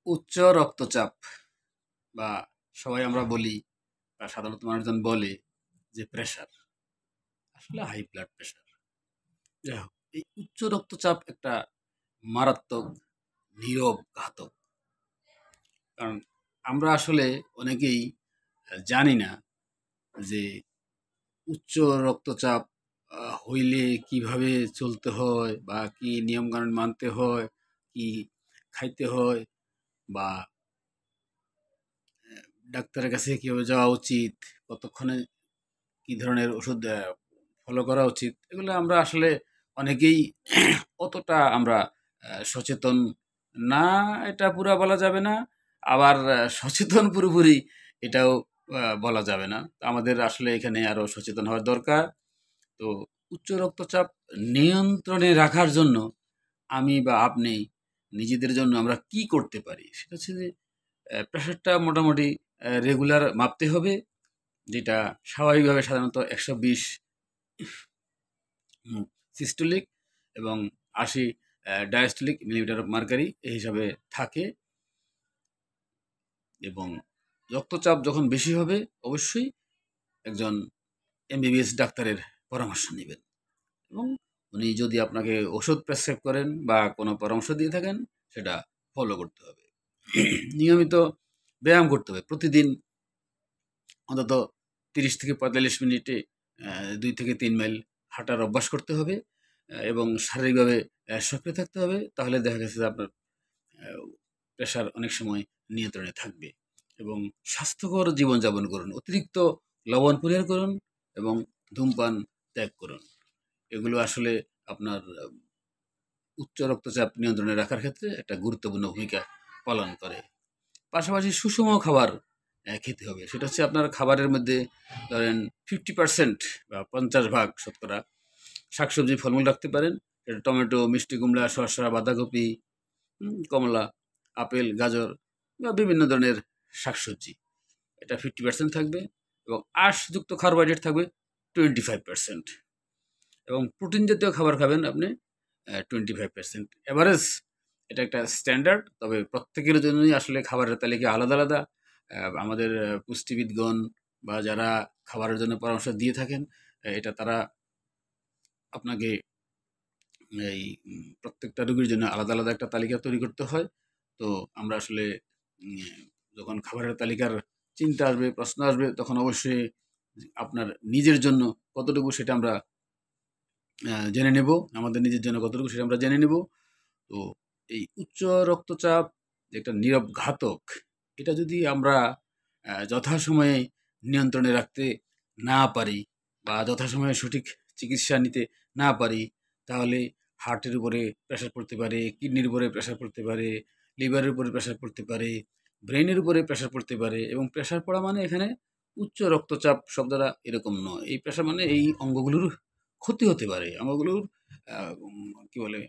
উচ্চ রক্তচাপ বা সবাই আমরা বলি বা সাধারণত মানুষজন বলে যে প্রেশার, আসলে হাই ব্লাড প্রেশার। যাই হোক, এই উচ্চ রক্তচাপ একটা মারাত্মক নীরব ঘাতক। কারণ আমরা আসলে অনেকেই জানি না যে উচ্চ রক্তচাপ হইলে কিভাবে চলতে হয় বা কি নিয়মকানুন মানতে হয়, কি খাইতে হয় বা ডাক্তারের কাছে কিভাবে যাওয়া উচিত, কতক্ষণে কি ধরনের ওষুধ ফলো করা উচিত, এগুলো আমরা আসলে অনেকেই অতটা আমরা সচেতন না, এটা পুরা বলা যাবে না। আবার সচেতন পুরোপুরি এটাও বলা যাবে না। তো আমাদের আসলে এখানে আরো সচেতন হওয়ার দরকার। তো উচ্চ রক্তচাপ নিয়ন্ত্রণে রাখার জন্য আমি বা আপনি নিজেদের জন্য আমরা কি করতে পারি? সেটা হচ্ছে যে প্রেশারটা মোটামুটি রেগুলার মাপতে হবে। যেটা স্বাভাবিকভাবে সাধারণত ১২০ সিস্টোলিক এবং ৮০ ডায়াস্টোলিক মিলিমিটার অফ মার্কারি এই হিসাবে থাকে। এবং রক্তচাপ যখন বেশি হবে অবশ্যই একজন এমবিবিএস ডাক্তারের পরামর্শ নেবেন। এবং উনি যদি আপনাকে ওষুধ প্রেসক্রাইব করেন বা কোনো পরামর্শ দিয়ে থাকেন, সেটা ফলো করতে হবে। নিয়মিত ব্যায়াম করতে হবে। প্রতিদিন অন্তত ৩০ থেকে ৪৫ মিনিটে ২ থেকে ৩ মাইল হাঁটার অভ্যাস করতে হবে এবং শারীরিকভাবে সক্রিয় থাকতে হবে। তাহলে দেখা গেছে যে আপনার আ প্রেশার অনেক সময় নিয়ন্ত্রণে থাকবে। এবং স্বাস্থ্যকর জীবনযাপন করুন। অতিরিক্ত লবণ পরিহার করুন এবং ধূমপান ত্যাগ করুন। এগুলো আসলে আপনার উচ্চ রক্তচাপ নিয়ন্ত্রণে রাখার ক্ষেত্রে একটা গুরুত্বপূর্ণ ভূমিকা পালন করে। পাশাপাশি সুষম খাবার খেতে হবে। সেটা হচ্ছে আপনার খাবারের মধ্যে ধরেন 50% বা ৫০% শতকরা শাকসবজি, ফলমূল রাখতে পারেন। এটা টমেটো, মিষ্টি কুমড়া, শসা, বাঁধাকপি, কমলা, আপেল, গাজর বা বিভিন্ন ধরনের শাকসবজি। এটা 50% থাকবে এবং আঁশযুক্ত কার্বোহাইড্রেট থাকবে 25%। এবং প্রোটিন জাতীয় খাবার খাবেন আপনি 25%। এভারেজ এটা একটা স্ট্যান্ডার্ড। তবে প্রত্যেকের জন্যই আসলে খাবারের তালিকা আলাদা, আলাদা। আমাদের পুষ্টিবিদগণ বা যারা খাবারের জন্য পরামর্শ দিয়ে থাকেন, এটা তারা আপনাকে এই প্রত্যেকটা রোগীর জন্য আলাদা, আলাদা একটা তালিকা তৈরি করতে হয়। তো আমরা আসলে উম যখন খাবারের তালিকার চিন্তা আসবে, প্রশ্ন আসবে, তখন অবশ্যই আপনার নিজের জন্য কতটুকু সেটা আমরা জেনে নেব। আমাদের নিজের জন্য কতটুকু সেটা আমরা জেনে নেব। তো এই উচ্চ রক্তচাপ যে একটা নীরব ঘাতক, এটা যদি আমরা যথাসময়ে নিয়ন্ত্রণে রাখতে না পারি বা যথাসময়ে সঠিক চিকিৎসা নিতে না পারি, তাহলে হার্টের উপরে প্রেশার পড়তে পারে, কিডনির উপরে প্রেশার পড়তে পারে, লিভারের উপরে প্রেশার পড়তে পারে, ব্রেইনের উপরে প্রেশার পড়তে পারে। এবং প্রেশার পড়া মানে এখানে উচ্চ রক্তচাপ শব্দটা এরকম নয়। এই প্রেশার মানে এই অঙ্গগুলোর ক্ষতি হতে পারে। অঙ্গগুলোর কি বলে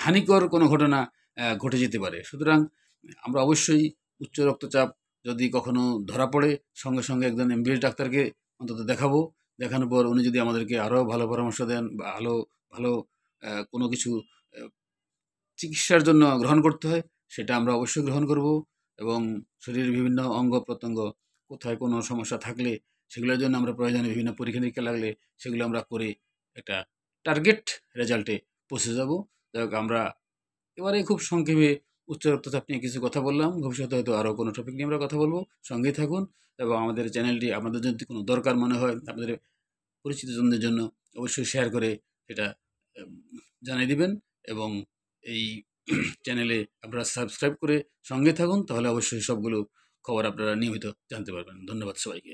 হানিকর কোনো ঘটনা ঘটে যেতে পারে। সুতরাং আমরা অবশ্যই উচ্চ রক্তচাপ যদি কখনো ধরা পড়ে সঙ্গে, সঙ্গে একজন এমবিবিএস ডাক্তারকে অন্তত দেখাবো। দেখানোর পর উনি যদি আমাদেরকে আরো ভালো পরামর্শ দেন বা ভালো কোনো কিছু আ চিকিৎসার জন্য গ্রহণ করতে হয়, সেটা আমরা অবশ্যই গ্রহণ করব। এবং শরীরের বিভিন্ন অঙ্গ-প্রত্যঙ্গ কোথায় কোনো সমস্যা থাকলে সেগুলোর জন্য আমরা প্রয়োজনে বিভিন্ন পরীক্ষা-নিরীক্ষা লাগলে সেগুলো আমরা করে একটা টার্গেট রেজাল্টে পৌঁছে যাব। যাই হোক, আমরা এবারে খুব সংক্ষেপে উচ্চ রক্তচাপ নিয়ে কিছু কথা বললাম। ভবিষ্যতে হয়তো আরো কোনো টপিক নিয়ে আমরা কথা বলব। সঙ্গেই থাকুন এবং আমাদের চ্যানেলটি আপনাদের যদি কোনো দরকার মনে হয়, আপনাদের পরিচিতজনদের জন্য অবশ্যই শেয়ার করে সেটা এম জানিয়ে দিবেন। এবং এই চ্যানেলে আপনারা সাবস্ক্রাইব করে সঙ্গে থাকুন। তাহলে অবশ্যই সবগুলো খবর আপনারা নিয়মিত জানতে পারবেন। ধন্যবাদ সবাইকে।